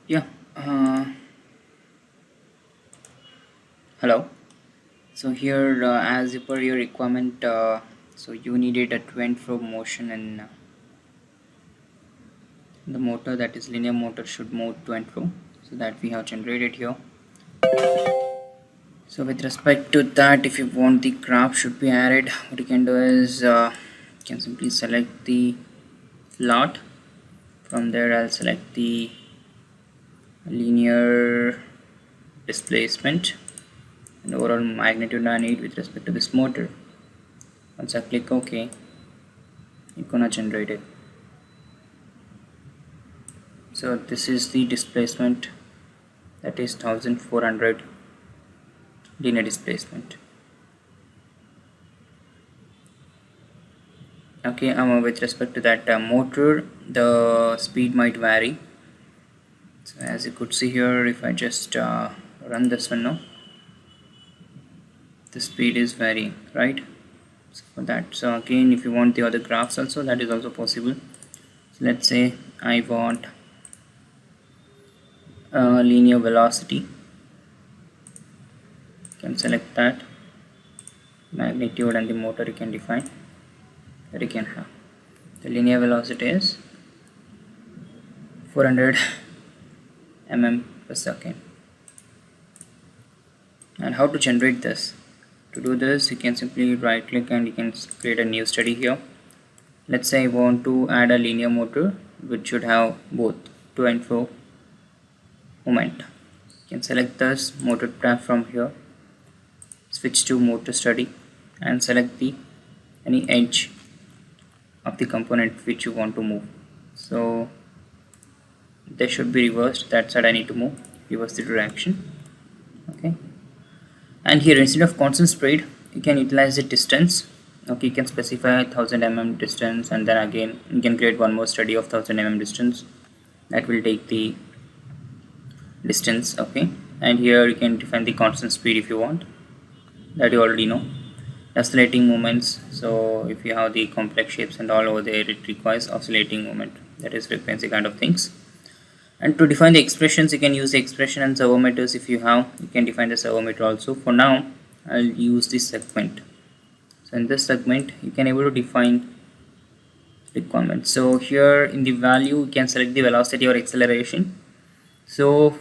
Yeah. Uh, Hello. So here, as per your requirement, so you needed a to and fro motion, and the motor, that is linear motor, should move to and fro. So that we have generated here. So with respect to that, if you want the graph should be added, what you can do is you can simply select the plot. From there, I'll select the linear displacement and overall magnitude I need with respect to this motor. Once I click OK, it's gonna generate it. So this is the displacement, that is 1400 linear displacement. Okay, with respect to that motor, the speed might vary. So as you could see here, if I just run this one now, the speed is varying, right? So for that, so again, if you want the other graphs also, that is also possible. So let's say I want linear velocity. You can select that magnitude, and the motor you can define that you can have. The linear velocity is 400 mm per second. And how to generate this? To do this, you can simply right click and you can create a new study here. Let's say I want to add a linear motor which should have both to and fro moment. You can select this motor tab from here, switch to motor study, and select the any edge of the component which you want to move. So they should be reversed, that side I need to move, reverse the direction. Okay, and here instead of constant speed you can utilize the distance. Okay, you can specify 1000 mm distance, and then again you can create one more study of 1000 mm distance that will take the distance. Okay, and here you can define the constant speed if you want, that you already know. Oscillating moments, so if you have the complex shapes and all over there, it requires oscillating moment, that is frequency kind of things. And to define the expressions, you can use the expression and servo meters. If you have, you can define the servo meter also. For now I'll use this segment. So in this segment you can able to define requirements. So here in the value you can select the velocity or acceleration. So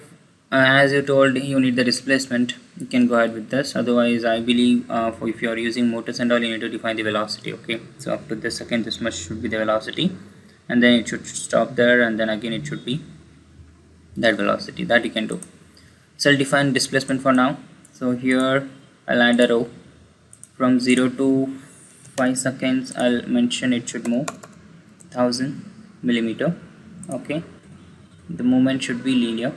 as you told, you need the displacement, you can go ahead with this. Otherwise I believe for if you are using motors and all, you need to define the velocity. Okay, so up to this second this much should be the velocity, and then it should stop there, and then again it should be that velocity, that you can do. So I'll define displacement for now. So here I'll add a row from 0 to 5 seconds. I'll mention it should move 1000 millimeter. Okay, the movement should be linear,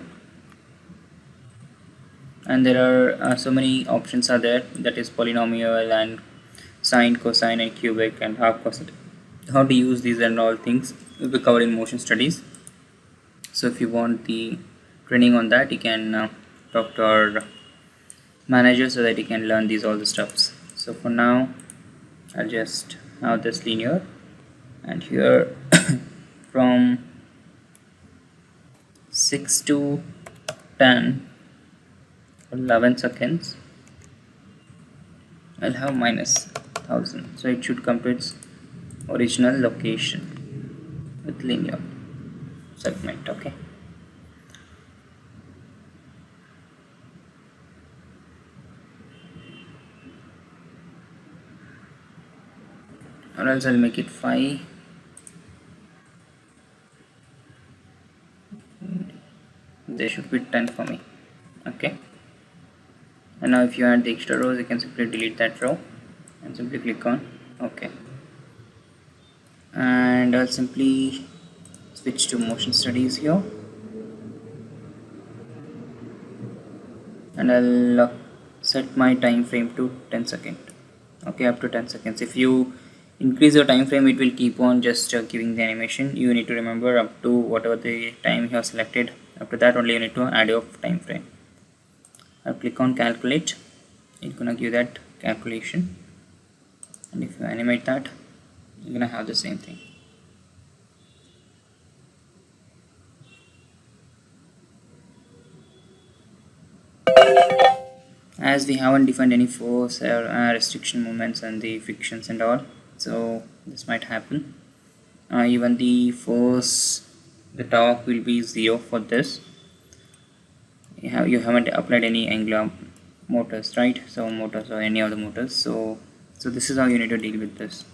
and there are so many options are there, that is polynomial and sine, cosine, and cubic, and half cosine. How to use these and all things will be covered in motion studies. So if you want the training on that, you can talk to our manager so that you can learn these all the stuffs. So for now I'll just have this linear, and here from 6 to 10 for 11 seconds I'll have minus 1000, so it should come to its original location with linear segment. Okay, or else I'll make it 5. There should be 10 for me. Okay, and now if you add the extra rows, you can simply delete that row and simply click on OK, and I'll simply switch to motion studies here, and I'll set my time frame to 10 seconds. Okay, up to 10 seconds. If you increase your time frame, it will keep on just giving the animation. You need to remember up to whatever the time you have selected, after that only you need to add your time frame. I'll click on calculate, it's gonna give that calculation, and if you animate that, you're gonna have the same thing. as we haven't defined any force or restriction moments and the frictions and all, so this might happen. Even the force, the torque will be 0 for this. You haven't applied any angular motors, right? So motors or any other motors, so this is how you need to deal with this.